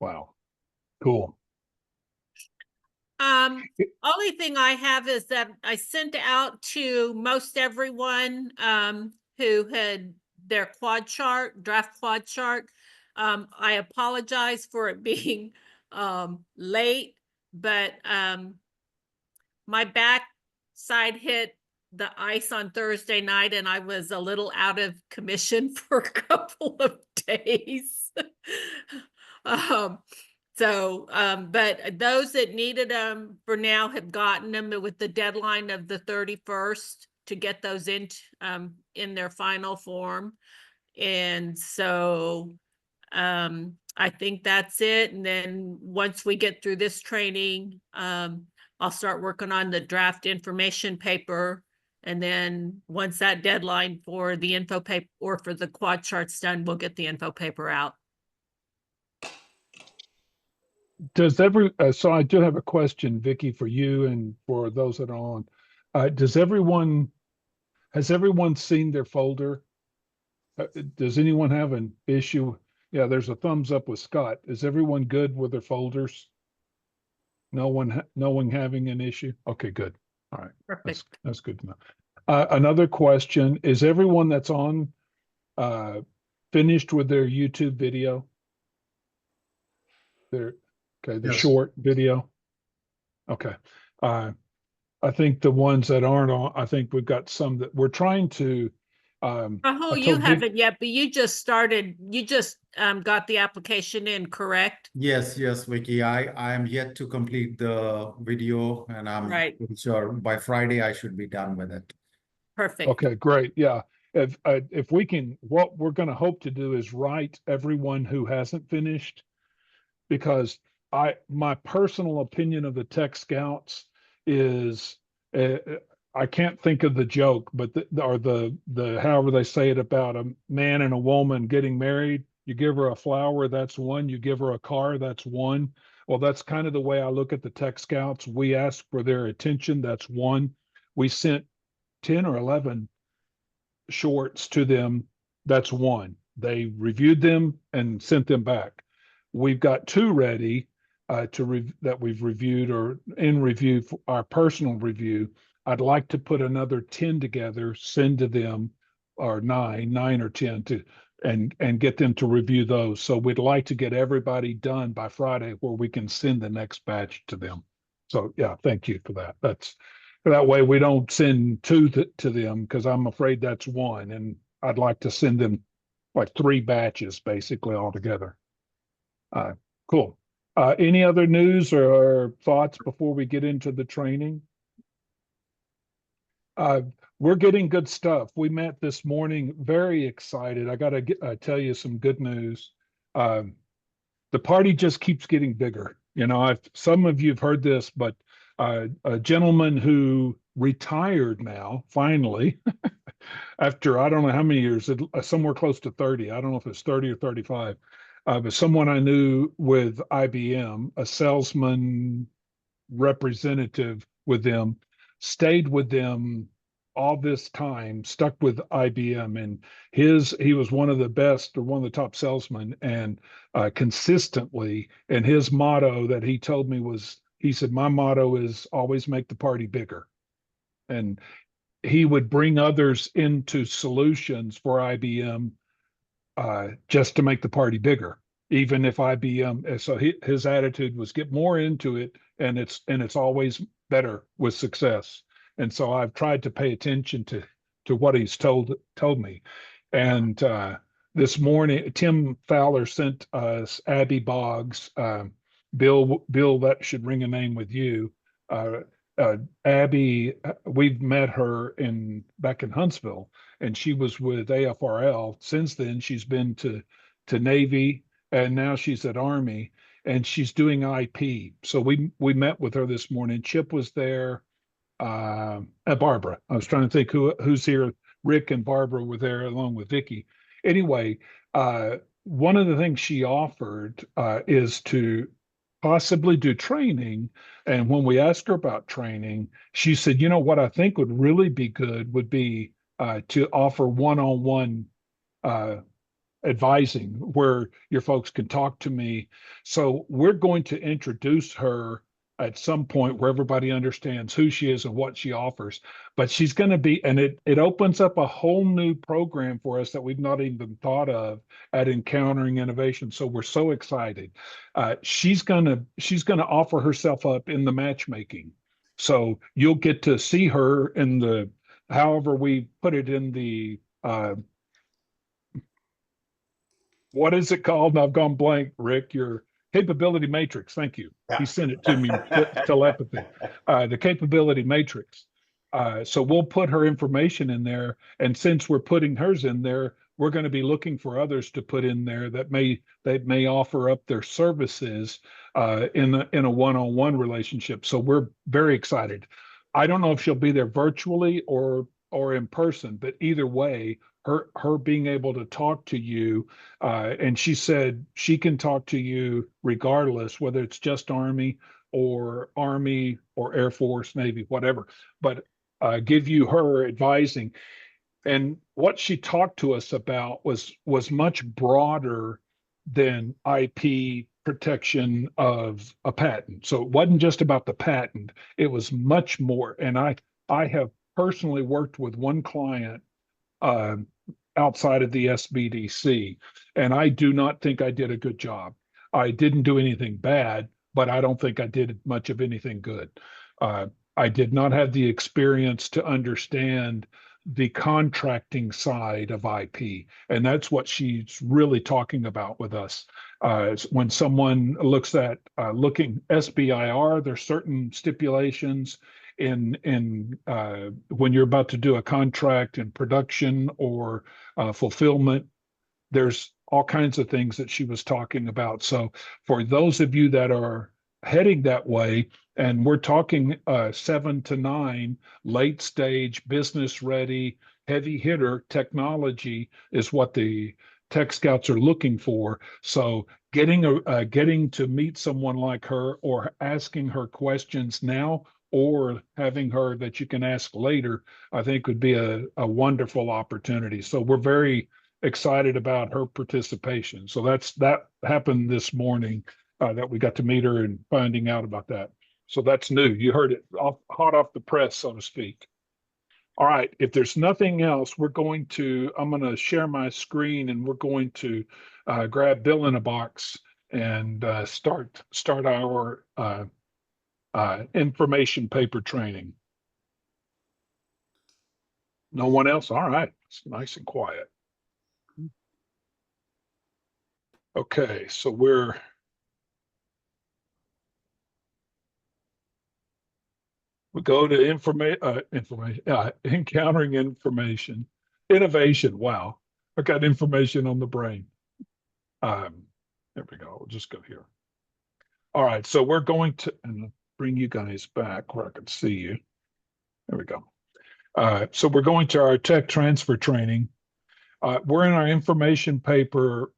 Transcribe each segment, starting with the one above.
Wow. Cool. Only thing I have is that I sent out to most everyone who had their draft quad chart. I apologize for it being late, but my back side hit the ice on Thursday night and I was a little out of commission for a couple of days. um, but those that needed them for now have gotten them with the deadline of the 31st to get those in their final form. And so I think that's it. And then once we get through this training, I'll start working on the draft information paper. And then once that deadline for the info paper or for the quad charts done, we'll get the info paper out. So I do have a question, Vicky, for you and for those that are on. Has everyone seen their folder? Does anyone have an issue? Yeah, there's a thumbs up with Scott. Is everyone good with their folders? No one having an issue? Okay, good. All right. Perfect. That's good to know. Another question, is everyone that's on finished with their YouTube video? The Yes. short video. Okay. I think the ones that aren't on, I think we've got some that we're trying to. Oh, you haven't yet, but you just started. You just got the application in, correct? Yes, Vicky. I am yet to complete the video, and I'm pretty sure by Friday I should be done with it. Perfect. Okay, great. Yeah. If we can, what we're going to hope to do is write everyone who hasn't finished, because my personal opinion of the Tech Scouts is I can't think of the joke, but the however they say it about a man and a woman getting married. You give her a flower, that's one. You give her a car, that's one. Well, that's kind of the way I look at the Tech Scouts. We ask for their attention, that's one. We sent 10 or 11 shorts to them, that's one. They reviewed them and sent them back. We've got two ready that we've reviewed or in review for our personal review. I'd like to put another 10 together, send to them, or nine or 10 and get them to review those. So we'd like to get everybody done by Friday where we can send the next batch to them. So yeah, thank you for that. That way we don't send two to them, because I'm afraid that's one, and I'd like to send them like 3 batches basically altogether. Cool. Any other news or thoughts before we get into the training? We're getting good stuff. We met this morning, very excited. I got to tell you some good news. The party just keeps getting bigger. You know, some of you have heard this, but a gentleman who retired now, finally, after I don't know how many years, somewhere close to 30. I don't know if it's 30 or 35. But someone I knew with IBM, a salesman representative with them, stayed with them all this time, stuck with IBM, and he was one of the best or one of the top salesmen, and consistently. And his motto that he told me was, he said, my motto is always make the party bigger. And he would bring others into solutions for IBM just to make the party bigger, even if IBM. So his attitude was get more into it, and it's always better with success. And so I've tried to pay attention to what he's told me. And this morning, Tim Fowler sent us Abby Boggs. Bill, that should ring a name with you. Abby, we've met her back in Huntsville, and she was with AFRL. Since then, she's been to Navy, and now she's at Army, and she's doing IP. So we met with her this morning. Chip was there. Barbara. I was trying to think who's here. Rick and Barbara were there along with Vicky. Anyway, one of the things she offered is to possibly do training. And when we asked her about training, she said, you know, what I think would really be good would be to offer one-on-one advising, where your folks can talk to me. So we're going to introduce her at some point where everybody understands who she is and what she offers. But she's going to be, and it opens up a whole new program for us that we've not even thought of at Encountering Innovation. So we're so excited. She's gonna offer herself up in the matchmaking. So you'll get to see her in the, however we put it in the what is it called? And I've gone blank, Rick. Your capability matrix. Thank you. He sent it to me, telepathy. The capability matrix. So we'll put her information in there. And since we're putting hers in there, we're going to be looking for others to put in there that may offer up their services in a one-on-one relationship. So we're very excited. I don't know if she'll be there virtually or in person, but either way, her being able to talk to you, and she said she can talk to you regardless, whether it's just Army or Air Force, Navy, whatever, but give you her advising. And what she talked to us about was much broader than IP protection of a patent. So it wasn't just about the patent, it was much more. And I have personally worked with one client outside of the SBDC, and I do not think I did a good job. I didn't do anything bad, but I don't think I did much of anything good. I did not have the experience to understand the contracting side of IP, and that's what she's really talking about with us. When someone looks at looking SBIR, there's certain stipulations in when you're about to do a contract in production or fulfillment. There's all kinds of things that she was talking about. So for those of you that are heading that way, and we're talking 7 to 9 late stage, business ready, heavy hitter technology is what the Tech Scouts are looking for. So getting to meet someone like her, or asking her questions now, or having her that you can ask later, I think would be a wonderful opportunity. So we're very excited about her participation. So that happened this morning, that we got to meet her and finding out about that. So that's new. You heard it hot off the press, so to speak. All right, if there's nothing else, I'm going to share my screen, and we're going to grab Bill in a box and start our information paper training. No one else? All right, it's nice and quiet. Okay, so we go to encountering information, innovation. Wow, I got information on the brain. There we go. We'll just go here. All right, so we're going to bring you guys back where I can see you. There we go. So we're going to our tech transfer training. We're in our information paper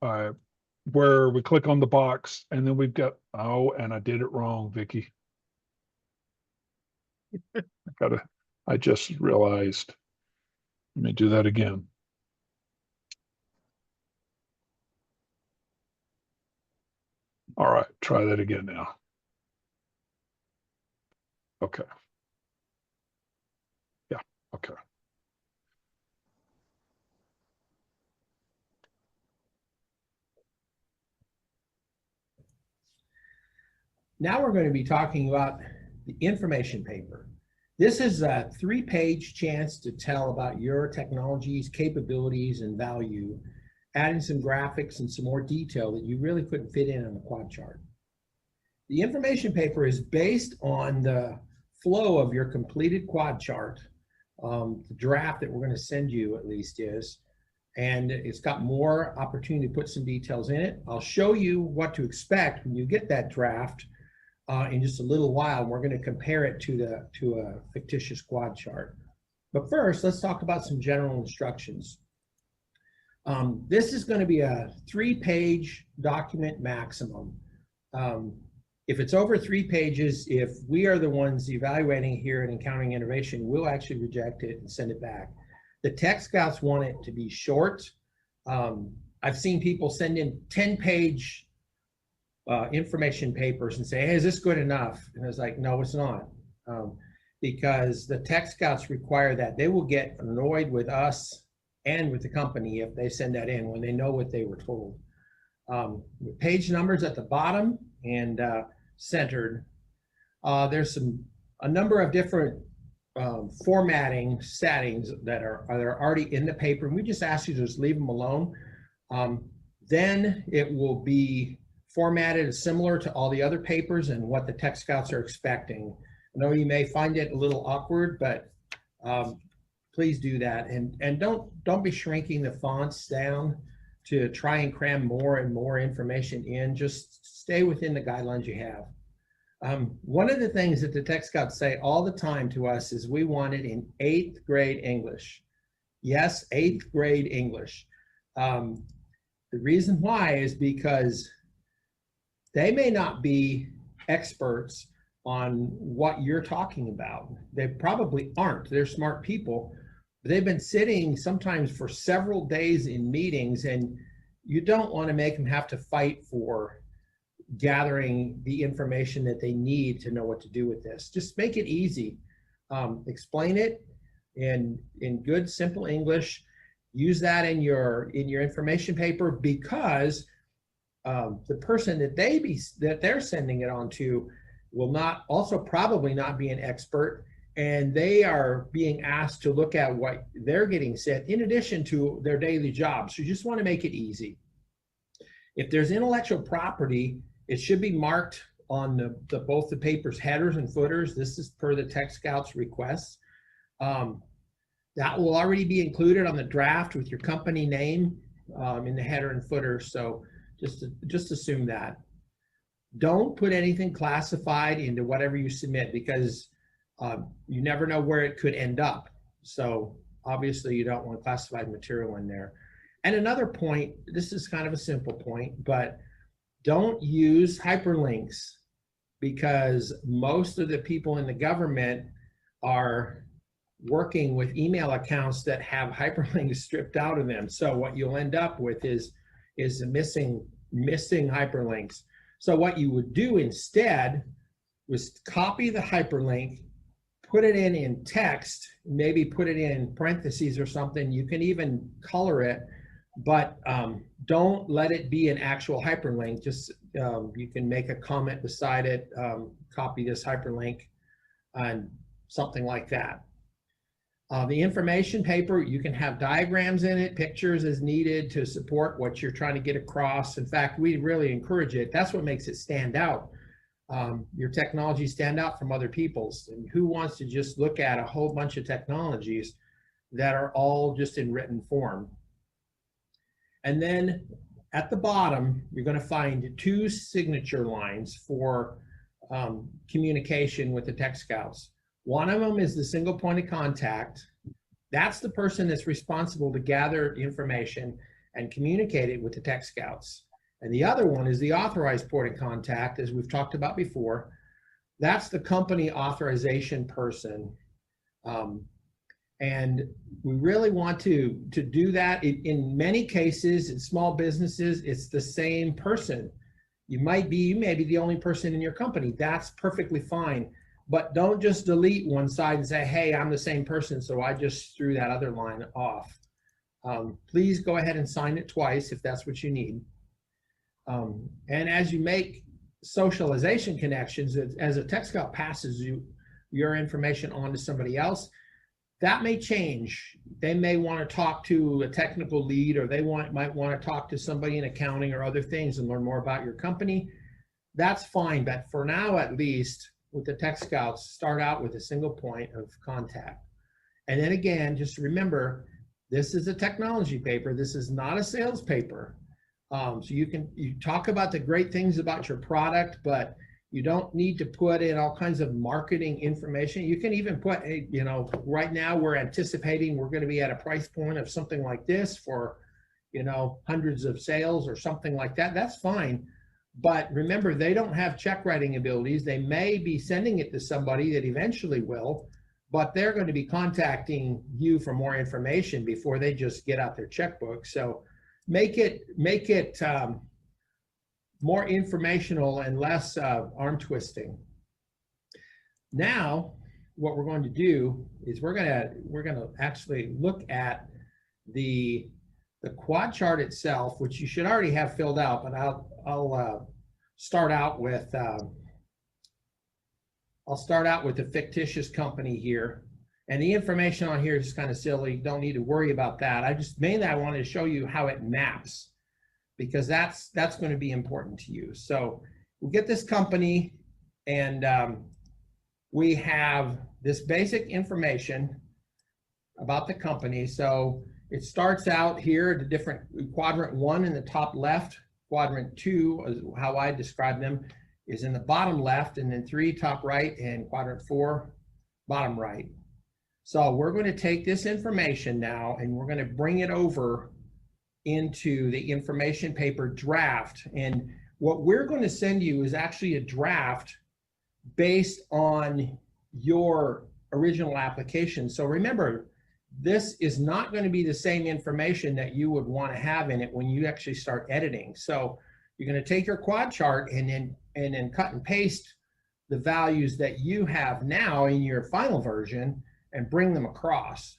where we click on the box, and then we've got, and I did it wrong, Vicki. I just realized. Let me do that again. All right, try that again now. Okay. Yeah, okay. Now we're going to be talking about the information paper. This is a 3-page chance to tell about your technologies, capabilities, and value, adding some graphics and some more detail that you really couldn't fit in on a quad chart. The information paper is based on the flow of your completed quad chart. The draft that we're going to send you at least is, and it's got more opportunity to put some details in it. I'll show you what to expect when you get that draft in just a little while. We're going to compare it to a fictitious quad chart. But first, let's talk about some general instructions. This is going to be a 3-page document maximum. If it's over 3 pages, if we are the ones evaluating here at Encountering Innovation, we'll actually reject it and send it back. The Tech Scouts want it to be short, I've seen people send in 10-page information papers and say, hey, is this good enough? And it's like, no, it's not. Because the Tech Scouts require that. They will get annoyed with us and with the company if they send that in when they know what they were told. With page numbers at the bottom and centered, there's a number of different formatting settings that are already in the paper, and we just ask you to just leave them alone. Then it will be formatted similar to all the other papers and what the Tech Scouts are expecting. I know you may find it a little awkward, but please do that, and don't be shrinking the fonts down to try and cram more and more information in. Just stay within the guidelines you have. One of the things that the Tech Scouts say all the time to us is we want it in 8th grade English. Yes, 8th grade English. The reason why is because they may not be experts on what you're talking about. They probably aren't. They're smart people. They've been sitting sometimes for several days in meetings, and you don't want to make them have to fight for gathering the information that they need to know what to do with this. Just make it easy. Explain it in good, simple English. Use that in your information paper, because the person that they're sending it on to will probably not be an expert, and they are being asked to look at what they're getting sent in addition to their daily job. So you just want to make it easy. If there's intellectual property, it should be marked on both the paper's headers and footers. This is per the Tech Scouts requests. That will already be included on the draft with your company name in the header and footer. So just assume that. Don't put anything classified into whatever you submit, because you never know where it could end up. So obviously you don't want classified material in there. And another point, this is kind of a simple point, but don't use hyperlinks, because most of the people in the government are working with email accounts that have hyperlinks stripped out of them. So what you'll end up with is missing hyperlinks. So what you would do instead was copy the hyperlink, put it in text, maybe put it in parentheses or something. You can even color it, but don't let it be an actual hyperlink. Just you can make a comment beside it, copy this hyperlink, and something like that. The information paper, you can have diagrams in it, pictures as needed to support what you're trying to get across. In fact, we really encourage it. That's what makes it stand out. Your technology stand out from other people's. And who wants to just look at a whole bunch of technologies that are all just in written form? And then at the bottom, you're going to find 2 signature lines for communication with the Tech Scouts. One of them is the single point of contact. That's the person that's responsible to gather information and communicate it with the Tech Scouts. And the other one is the authorized point of contact, as we've talked about before. That's the company authorization person. And we really want to do that. In many cases, in small businesses, it's the same person. You may be the only person in your company. That's perfectly fine. But don't just delete one side and say, hey, I'm the same person, so I just threw that other line off. Please go ahead and sign it twice if that's what you need. And as you make socialization connections, as a Tech Scout passes your information on to somebody else, that may change. They may want to talk to a technical lead, or they might want to talk to somebody in accounting or other things and learn more about your company. That's fine, but for now at least, with the Tech Scouts, start out with a single point of contact. And then again, just remember, this is a technology paper. This is not a sales paper. So you talk about the great things about your product, but you don't need to put in all kinds of marketing information. You can even put, right now we're anticipating we're going to be at a price point of something like this for, hundreds of sales or something like that. That's fine. But remember, they don't have check writing abilities. They may be sending it to somebody that eventually will, but they're going to be contacting you for more information before they just get out their checkbook. So make it more informational and less arm twisting. Now, what we're going to do is we're gonna actually look at the quad chart itself, which you should already have filled out, but I'll start out with a fictitious company here. And the information on here is kind of silly. Don't need to worry about that. I wanted to show you how it maps, because that's going to be important to you. So we get this company, and we have this basic information about the company. So it starts out here, the different quadrant 1 in the top left, quadrant 2 is how I describe them, is in the bottom left, and then 3 top right, and quadrant 4 bottom right. So we're going to take this information now and we're going to bring it over into the information paper draft. And what we're going to send you is actually a draft based on your original application. So remember, this is not going to be the same information that you would want to have in it when you actually start editing. So you're going to take your quad chart and then cut and paste the values that you have now in your final version and bring them across.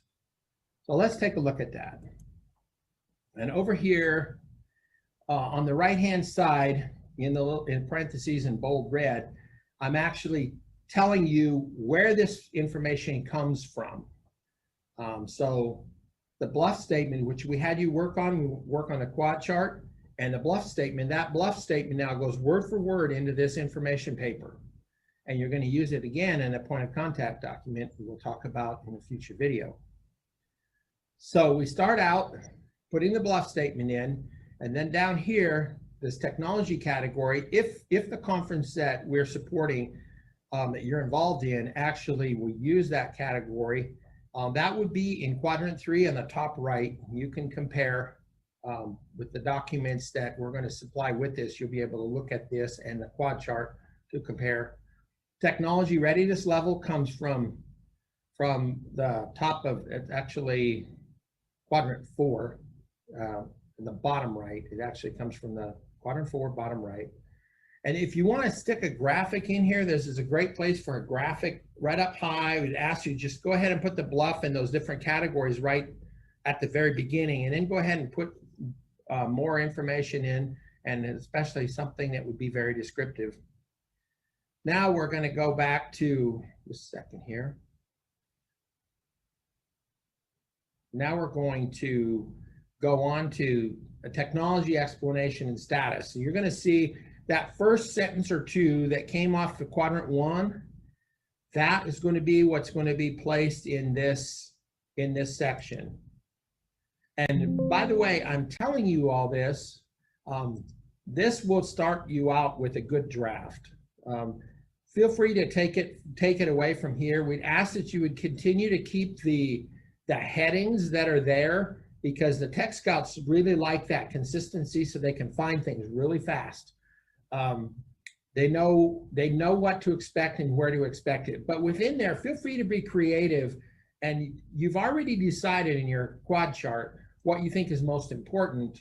So let's take a look at that. And over here on the right-hand side, in parentheses in bold red, I'm actually telling you where this information comes from. So the BLUF statement, which we had you work on the quad chart, and the BLUF statement, that BLUF statement now goes word for word into this information paper. And you're going to use it again in a point of contact document we will talk about in a future video. So we start out putting the BLUF statement in, and then down here, this technology category, if the conference that we're supporting that you're involved in actually will use that category, that would be in quadrant 3 on the top right. You can compare with the documents that we're going to supply with this. You'll be able to look at this and the quad chart to compare. Technology readiness level comes from the top of, actually quadrant 4 in the bottom right. It actually comes from the quadrant 4 bottom right. And if you want to stick a graphic in here, this is a great place for a graphic right up high. We'd ask you just go ahead and put the BLUF in those different categories right at the very beginning, and then go ahead and put more information in, and especially something that would be very descriptive. Now we're going to go back to, just a second here. Now we're going to go on to a technology explanation and status. So you're going to see that first sentence or two that came off the quadrant 1, that is going to be what's going to be placed in this section. And by the way, I'm telling you all this, this will start you out with a good draft. Feel free to take it away from here. We'd ask that you would continue to keep the headings that are there, because the Tech Scouts really like that consistency so they can find things really fast. They know what to expect and where to expect it. But within there, feel free to be creative, and you've already decided in your quad chart what you think is most important.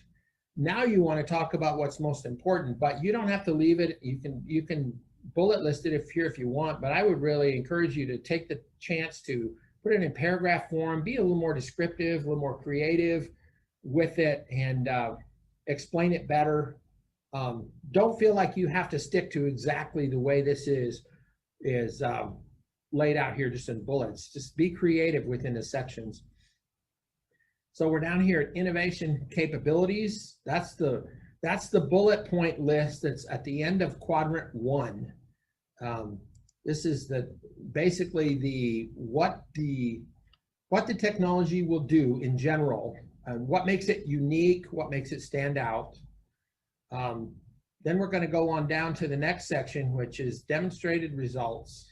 Now you want to talk about what's most important, but you don't have to leave it. You can bullet list it if you want, but I would really encourage you to take the chance to put it in paragraph form, be a little more descriptive, a little more creative with it, and explain it better. Don't feel like you have to stick to exactly the way this is laid out here just in bullets. Just be creative within the sections. So we're down here at innovation capabilities. That's the bullet point list that's at the end of quadrant 1. This is basically what the technology will do in general, and what makes it unique, what makes it stand out. Then we're going to go on down to the next section, which is demonstrated results.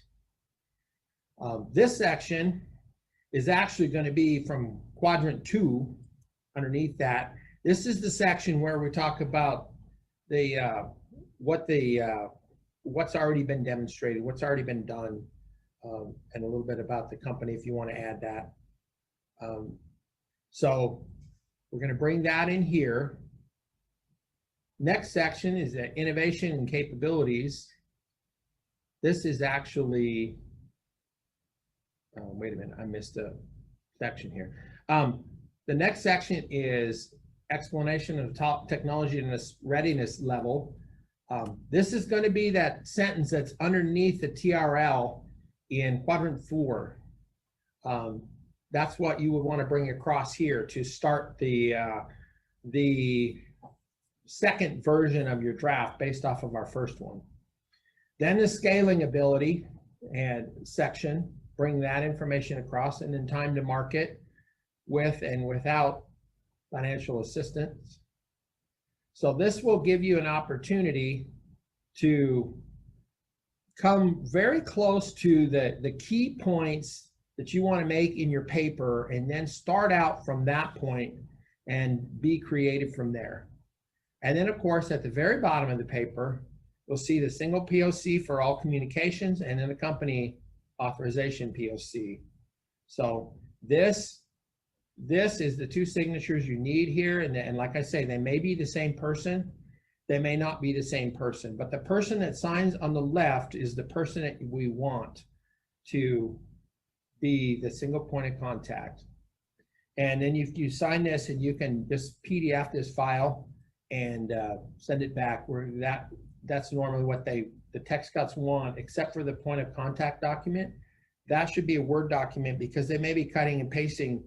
This section is actually going to be from quadrant 2 underneath that. This is the section where we talk about what's already been demonstrated, what's already been done, and a little bit about the company if you want to add that. So we're going to bring that in here. Next section is the innovation and capabilities. This is actually, wait a minute, I missed a section here. The next section is explanation of top technology and readiness level. This is going to be that sentence that's underneath the TRL in quadrant 4. That's what you would want to bring across here to start the second version of your draft based off of our first one. Then the scaling ability and section, bring that information across, and then time to market with and without financial assistance. So this will give you an opportunity to come very close to the key points that you want to make in your paper, and then start out from that point and be creative from there. And then, of course, at the very bottom of the paper, you'll see the single POC for all communications, and then the company authorization POC. So this is the 2 signatures you need here. And like I say, they may be the same person. They may not be the same person, but the person that signs on the left is the person that we want to be the single point of contact. And then you sign this, and you can just PDF this file and send it back. Where that's normally what the text cuts want, except for the point of contact document. That should be a Word document, because they may be cutting and pasting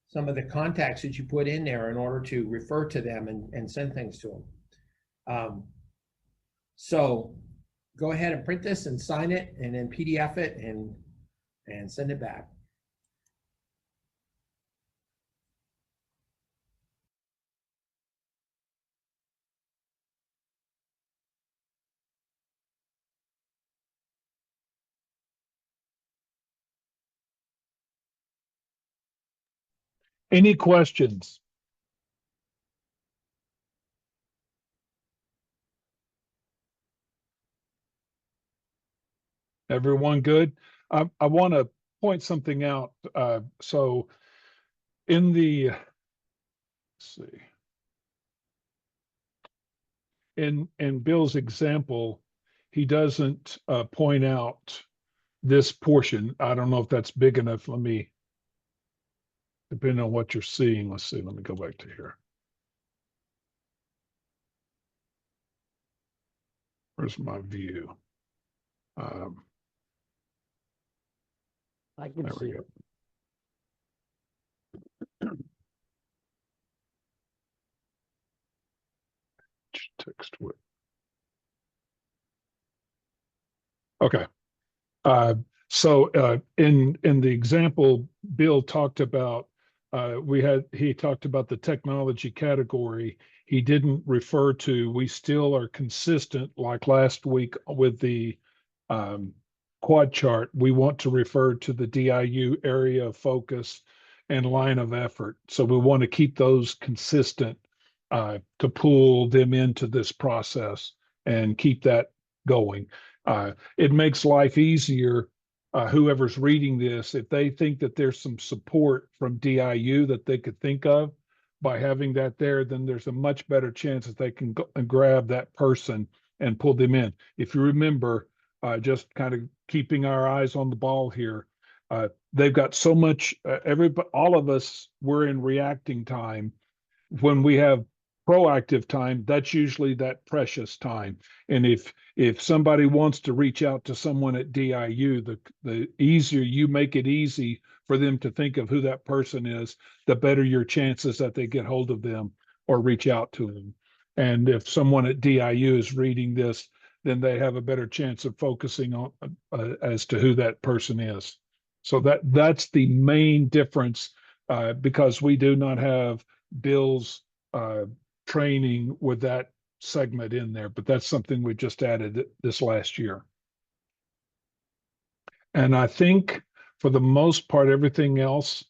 some of the contacts that you put in there in order to refer to them and send things to them. So go ahead and print this and sign it, and then PDF it and send it back. Any questions? Everyone good? I want to point something out. So in the, let's see, in Bill's example, he doesn't point out this portion. I don't know if that's big enough. Let me, depending on what you're seeing, let's see, let me go back to here. Where's my view? I can There see we it. go. Text width. Okay. So in the example Bill talked about, he talked about the technology category. He didn't refer to, we still are consistent like last week with the quad chart. We want to refer to the DIU area of focus and line of effort. So we want to keep those consistent to pull them into this process and keep that going. It makes life easier. Whoever's reading this, if they think that there's some support from DIU that they could think of by having that there, then there's a much better chance that they can go and grab that person and pull them in. If you remember, just kind of keeping our eyes on the ball here, they've got so much, all of us, we're in reacting time. When we have proactive time, that's usually that precious time. And if somebody wants to reach out to someone at DIU, the easier you make it easy for them to think of who that person is, the better your chances that they get hold of them or reach out to them. And if someone at DIU is reading this, then they have a better chance of focusing on as to who that person is. So that's the main difference, because we do not have Bill's training with that segment in there, but that's something we just added this last year. And I think for the most part, everything else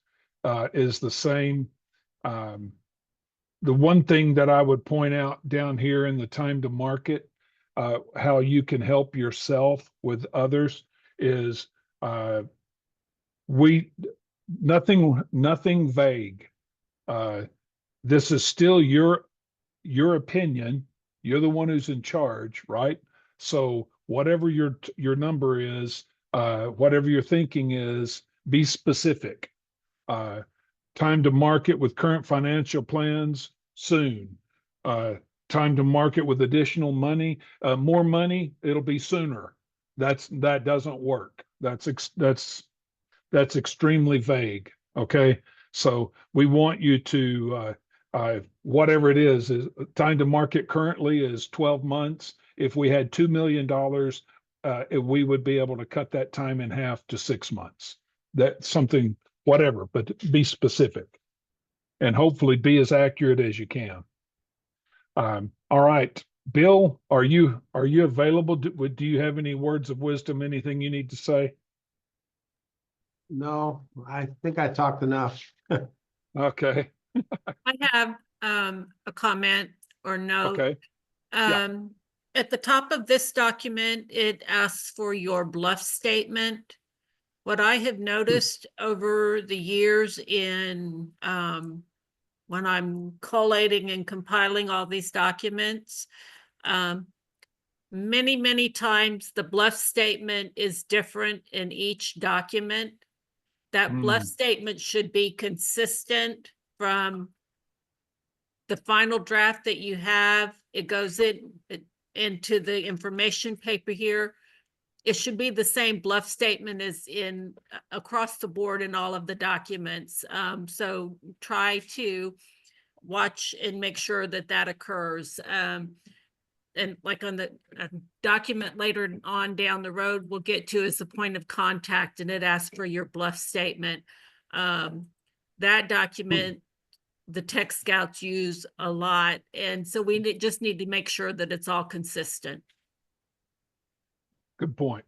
is the same. The one thing that I would point out down here in the time to market, how you can help yourself with others, is nothing vague. This is still your opinion. You're the one who's in charge, right? So whatever your number is, whatever your thinking is, be specific. Time to market with current financial plans soon. Time to market with additional money, more money, it'll be sooner. That doesn't work. That's extremely vague. Okay. So we want you to, whatever it is time to market currently is 12 months. If we had $2 million, we would be able to cut that time in half to 6 months. That's something, whatever, but be specific and hopefully be as accurate as you can. All right, Bill, are you available? Do you have any words of wisdom, anything you need to say? No, I think I talked enough. Okay. I have a comment or note. Okay. Yeah. At the top of this document, it asks for your bluff statement. What I have noticed over the years in when I'm collating and compiling all these documents, many times the bluff statement is different in each document. That bluff statement should be consistent from the final draft that you have. It goes into the information paper here. It should be the same bluff statement as in across the board in all of the documents. So try to watch and make sure that that occurs. And like on the document later on down the road, we'll get to is the point of contact, and it asks for your bluff statement. That document, the Tech Scouts use a lot. And so we just need to make sure that it's all consistent. Good point.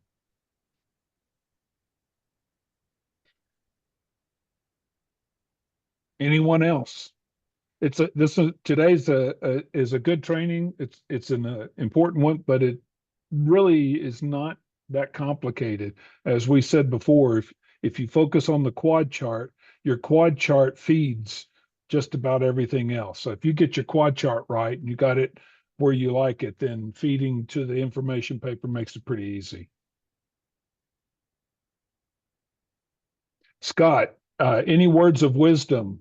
Anyone else? Today's is a good training. It's an important one, but it really is not that complicated. As we said before, if you focus on the quad chart, your quad chart feeds just about everything else. So if you get your quad chart right and you got it where you like it, then feeding to the information paper makes it pretty easy. Scott, any words of wisdom?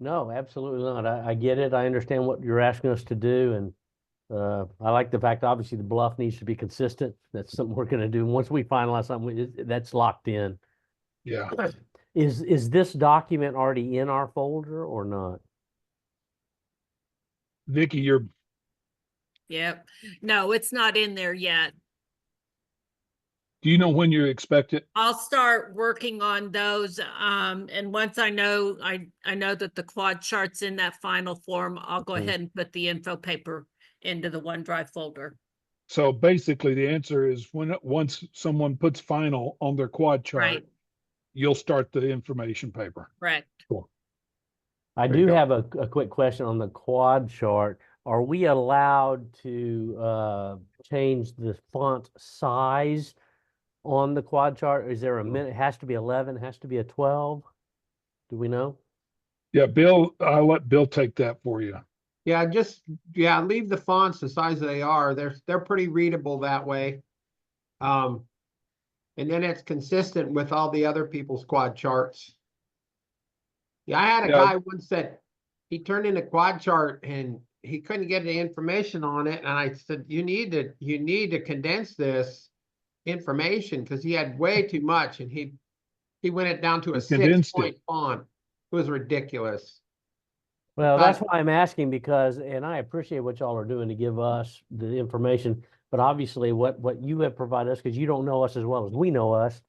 No, absolutely not. I get it. I understand what you're asking us to do. And I like the fact, obviously, the bluff needs to be consistent. That's something we're going to do. Once we finalize something, that's locked in. Yeah. Is this document already in our folder or not? Vicki, Yep. No, it's not in there yet. do you know when you expect it? I'll start working on those. And once I know, I know that the quad chart's in that final form, I'll go ahead and put the info paper into the OneDrive folder. So basically the answer is once someone puts final on their quad chart, Right. You'll start the information paper. Correct. Cool. I There you do go. have a quick question on the quad chart. Are we allowed to change the font size on the quad chart? Is there a minute? It has to be 11, it has to be a 12? Do we know? Yeah, Bill, I'll let Bill take that for you. Yeah, leave the fonts the size they are. They're pretty readable that way. And then it's consistent with all the other people's quad charts. Yeah, I had a guy once that he turned in a quad chart and he couldn't get the information on it. And I said, you need to condense this information because he had way too much, and he went it down to a 6-point font. It was ridiculous. Well, that's why I'm asking, because, and I appreciate what y'all are doing to give us the information, but obviously what you have provided us, because you don't know us as well as we know us,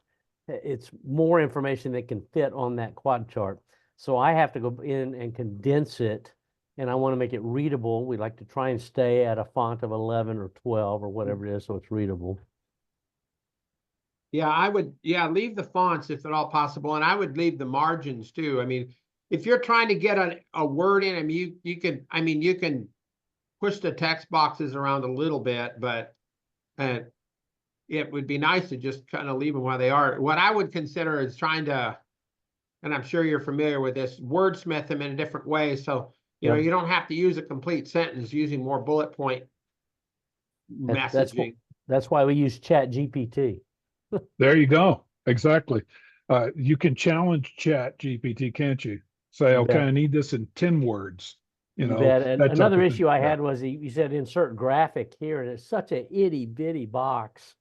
it's more information that can fit on that quad chart. So I have to go in and condense it, and I want to make it readable. We like to try and stay at a font of 11 or 12 or whatever it is, so it's readable. Yeah, I would, leave the fonts if at all possible, and I would leave the margins too. I mean, if you're trying to get a word in, I mean, you can push the text boxes around a little bit, but it would be nice to just kind of leave them where they are. What I would consider is trying to and I'm sure you're familiar with this, wordsmith them in a different way. So, you know, Yep. you don't have to use a complete sentence using more bullet point messaging. That's why we use Chat GPT. There you go. Exactly. You can challenge Chat GPT, can't you? Say, You okay, bet. I need this in 10 words. You know, bet. And that type another of thing. issue I Yeah. had was you said insert graphic here, and it's such a itty bitty box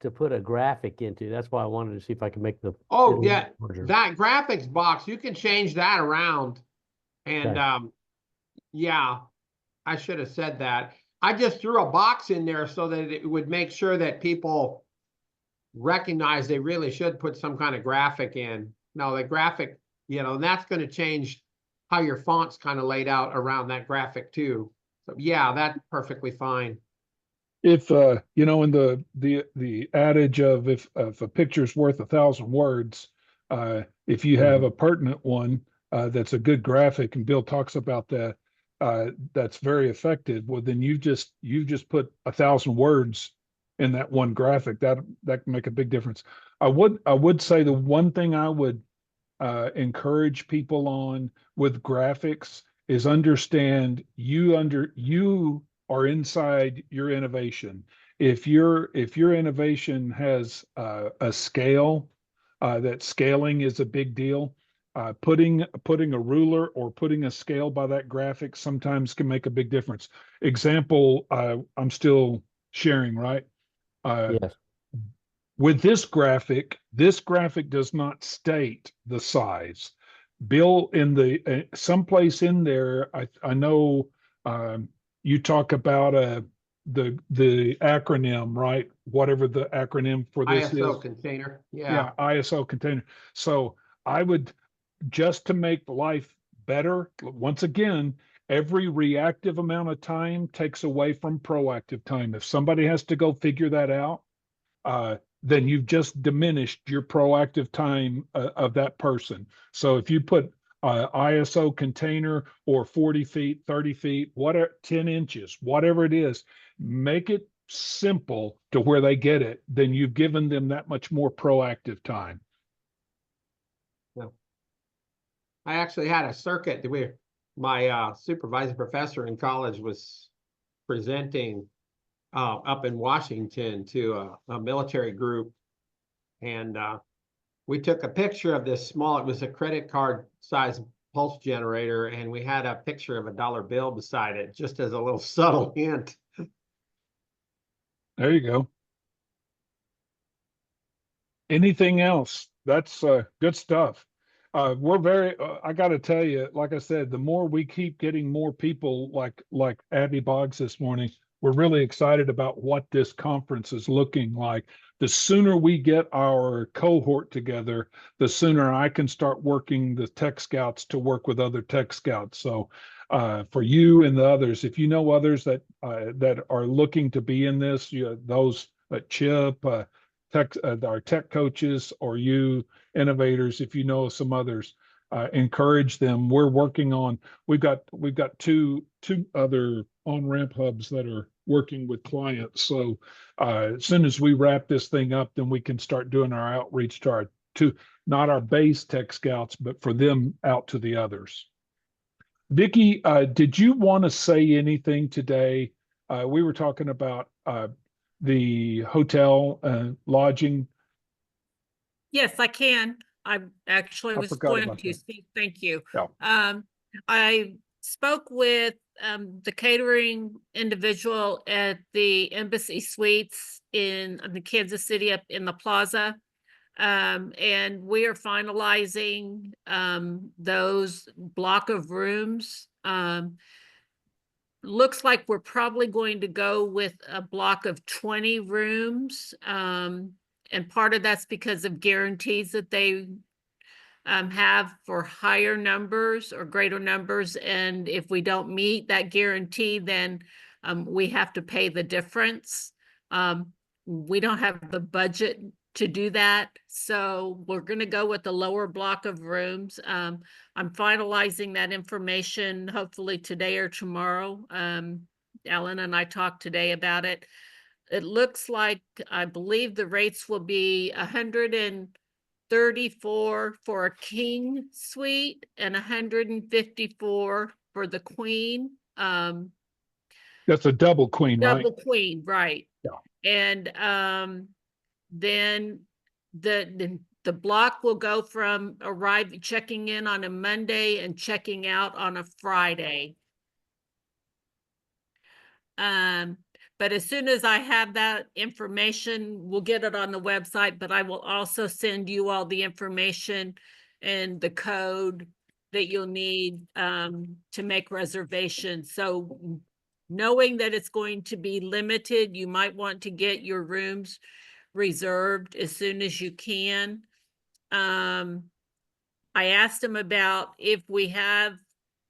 to put a graphic into. That's why I wanted to see if I could make the. Oh, it a yeah, little larger. that graphics box, you can change that around. And Okay. yeah, I should have said that. I just threw a box in there so that it would make sure that people recognize they really should put some kind of graphic in. Now, the graphic, you know, and that's going to change how your font's kind of laid out around that graphic too. So yeah, that's perfectly fine. If you know, in the adage of if a picture's worth 1,000 words, if you have a pertinent one that's a good graphic, and Bill talks about that, that's very effective. Well, then you just put 1,000 words in that one graphic. That can make a big difference. I would say the one thing I would encourage people on with graphics is understand you are inside your innovation. If your innovation has a scale, that scaling is a big deal. Putting a ruler or putting a scale by that graphic sometimes can make a big difference. Example, I'm still sharing, right? Yes. With this graphic does not state the size. Bill, in the someplace in there, I know you talk about the acronym, right? Whatever the acronym for this ISO is. container. Yeah. Yeah, ISO container. So I would, just to make life better, once again, every reactive amount of time takes away from proactive time. If somebody has to go figure that out, then you've just diminished your proactive time of that person. So if you put ISO container or 40 feet, 30 feet, whatever, 10 inches, whatever it is, make it simple to where they get it, then you've given them that much more proactive time. I actually had a circuit where my supervising professor in college was presenting up in Washington to a military group. And we took a picture of this small, it was a credit card size pulse generator, and we had a picture of a dollar bill beside it, just as a little subtle hint. There you go. Anything else? That's good stuff. We're very, I got to tell you, like I said, the more we keep getting more people like Abby Boggs this morning, we're really excited about what this conference is looking like. The sooner we get our cohort together, the sooner I can start working the Tech Scouts to work with other Tech Scouts. So for you and the others, if you know others that are looking to be in this, those Chip, our tech coaches, or you innovators, if you know some others, encourage them. We're working on, we've got two other on-ramp hubs that are working with clients. So as soon as we wrap this thing up, then we can start doing our outreach to not our base Tech Scouts, but for them out to the others. Vicki, did you want to say anything today? We were talking about the hotel lodging. Yes, I can. I actually was going to speak. Thank you. Yeah. I spoke with the catering individual at the Embassy Suites in the Kansas City up in the plaza. And we are finalizing those block of rooms. Looks like we're probably going to go with a block of 20 rooms. And part of that's because of guarantees that they have for higher numbers or greater numbers. And if we don't meet that guarantee, then we have to pay the difference. We don't have the budget to do that. So we're going to go with the lower block of rooms. I'm finalizing that information hopefully today or tomorrow. Alan and I talked today about it. It looks like, I believe the rates will be $150 $134 for a king suite and $154 for the queen. That's a double queen, right? Double queen, right? Yeah. And then the block will go from checking in on a Monday and checking out on a Friday. But as soon as I have that information, we'll get it on the website, but I will also send you all the information and the code that you'll need to make reservations. So knowing that it's going to be limited, you might want to get your rooms reserved as soon as you can. I asked him about if we have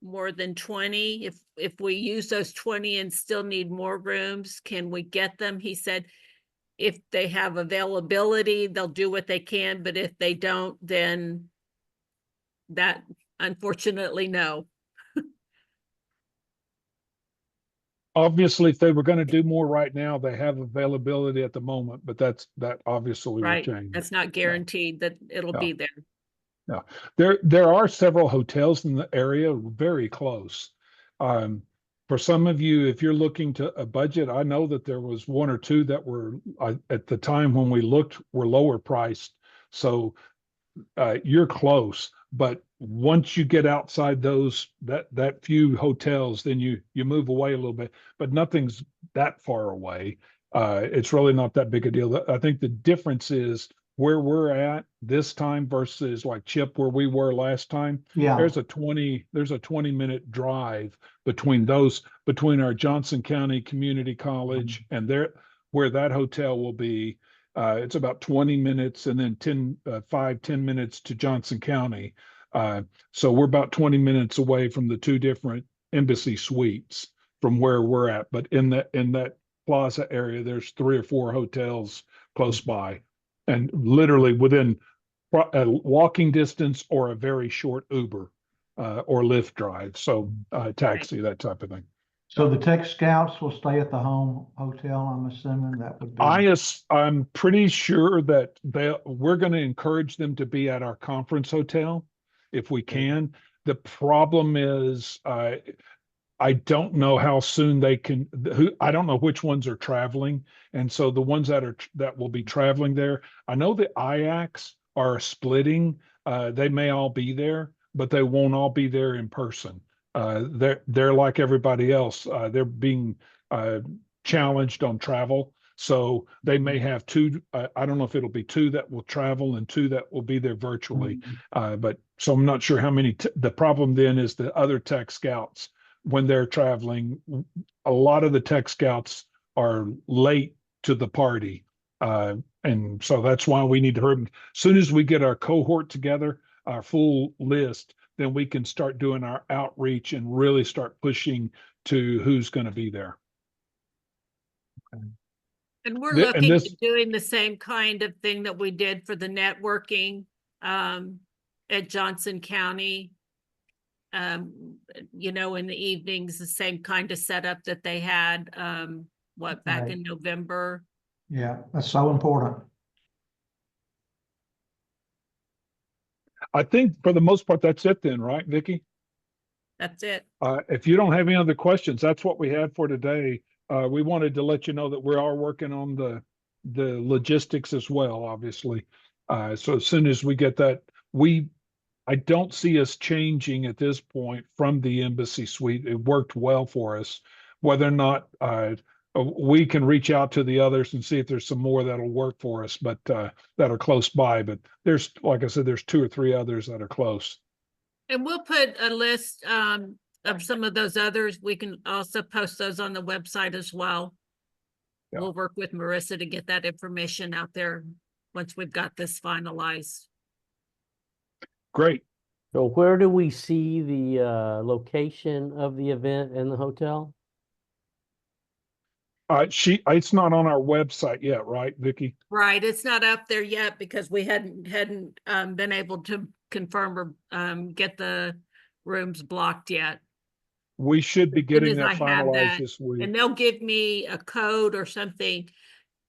more than 20, if we use those 20 and still need more rooms, can we get them? He said if they have availability, they'll do what they can, but if they don't, then that unfortunately no. Obviously, if they were going to do more right now, they have availability at the moment, but that obviously will Right, change. that's not guaranteed that it'll Yeah. be there. No, there are several hotels in the area very close. For some of you, if you're looking to a budget, I know that there was one or two that were at the time when we looked were lower priced. So you're close, but once you get outside that few hotels, then you move away a little bit. But nothing's that far away. It's really not that big a deal. I think the difference is where we're at this time versus like Chip where we were last time. Yeah. There's a 20-minute drive between our Johnson County Community College and where that hotel will be. It's about 20 minutes and then 5-10 minutes to Johnson County. So we're about 20 minutes away from the two different Embassy suites from where we're at. But in that plaza area, there's 3 or 4 hotels close by. And literally within a walking distance or a very short Uber or Lyft drive. So taxi, that type of thing. So the Tech Scouts will stay at the home hotel, I'm assuming that would be. I'm pretty sure that we're going to encourage them to be at our conference hotel if we can. The problem is I don't know how soon they can. I don't know which ones are traveling, and so the ones that will be traveling there. I know the IACs are splitting. They may all be there, but they won't all be there in person. They're like everybody else. They're being challenged on travel, so they may have 2. I don't know if it'll be 2 that will travel and 2 that will be there virtually. But so I'm not sure how many. The problem then is the other Tech Scouts. When they're traveling, a lot of the Tech Scouts are late to the party. And so that's why we need to hurry. As soon as we get our cohort together, our full list, then we can start doing our outreach and really start pushing to who's going to be there. Okay. And we're looking at doing the same kind of thing that we did for the networking at Johnson County. In the evenings, the same kind of setup that they had, back Right. in November. Yeah, that's so important. I think for the most part, that's it then, right, Vicki? That's it. If you don't have any other questions, that's what we had for today. We wanted to let you know that we are working on the logistics as well, obviously. So as soon as we get that, I don't see us changing at this point from the Embassy suite. It worked well for us. Whether or not we can reach out to the others and see if there's some more that'll work for us, but that are close by. But there's, like I said, there's 2 or 3 others that are close. And we'll put a list of some of those others. We can also post those on the website as well. Yeah. We'll work with Marissa to get that information out there once we've got this finalized. Great. So where do we see the location of the event in the hotel? It's not on our website yet, right, Vicki? Right, it's not up there yet because we hadn't been able to confirm or get the rooms blocked yet. We should be getting as I that have finalized that, this week. And they'll give me a code or something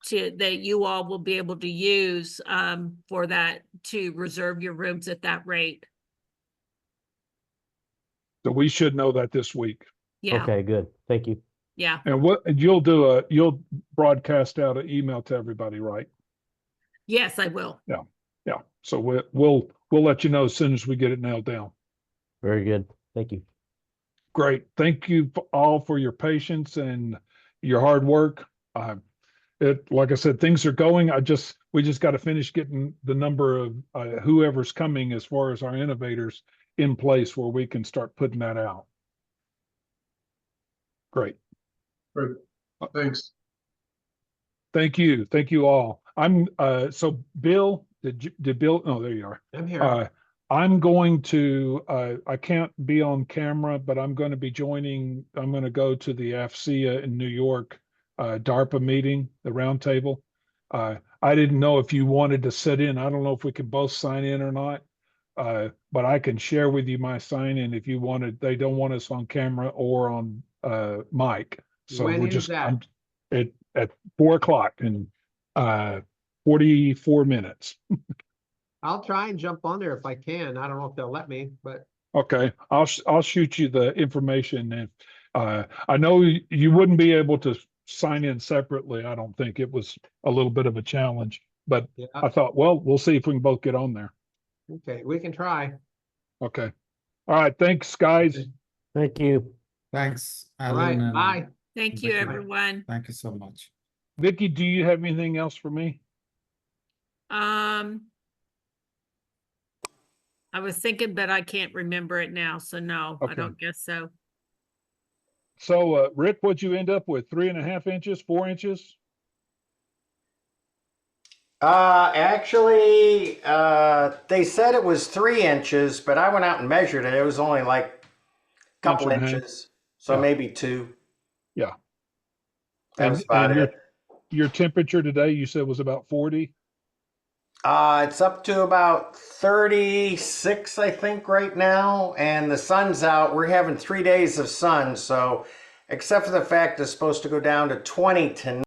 that you all will be able to use, for that, to reserve your rooms at that rate. So we should know that this week. Yeah, Okay, good. Thank you. yeah, And you'll broadcast out an email to everybody, right? yes, I will. Yeah. So we'll let you know as soon as we get it nailed down. Very good. Thank you. Great. Thank you all for your patience and your hard work. Like I said, things are going. We just got to finish getting the number of whoever's coming as far as our innovators in place where we can start putting that out. Great. Great. Thanks. Thank you. Thank you all. So Bill, did Bill? Oh, there you are. I'm here. I'm going to, I can't be on camera, but I'm going to be I'm going to go to the AFCEA in New York, DARPA meeting, the roundtable. I didn't know if you wanted to sit in. I don't know if we can both sign in or not. But I can share with you my sign in if you wanted. They don't want us on camera or on mic. So When we're is just that? at 4:00 in 44 minutes. I'll try and jump on there if I can. I don't know if they'll let me, but Okay, I'll shoot you the information. And I know you wouldn't be able to sign in separately. I don't think. It was a little bit of a challenge, but yeah, I thought, well, we'll see if we can both get on there. okay, we can try. Okay. All right. Thanks, guys. Thank you. Thanks, All right, Alan. And Thank bye. you, Thank you. everyone. thank you so much. Vicky, do you have anything else for me? I was thinking, but I can't remember it now, so no, I Okay. don't guess so. So, Rick, what'd you end up with? 3.5 inches, 4 inches? Actually, they said it was 3 inches, but I went out and measured it. It was only like a couple Inch and a half. inches, so Yeah. maybe 2. Yeah. That was about and it. your temperature today, you said was about 40? It's up to about 36, I think, right now, and the sun's out. We're having 3 days of sun, so except for the fact it's supposed to go down to 20 tonight.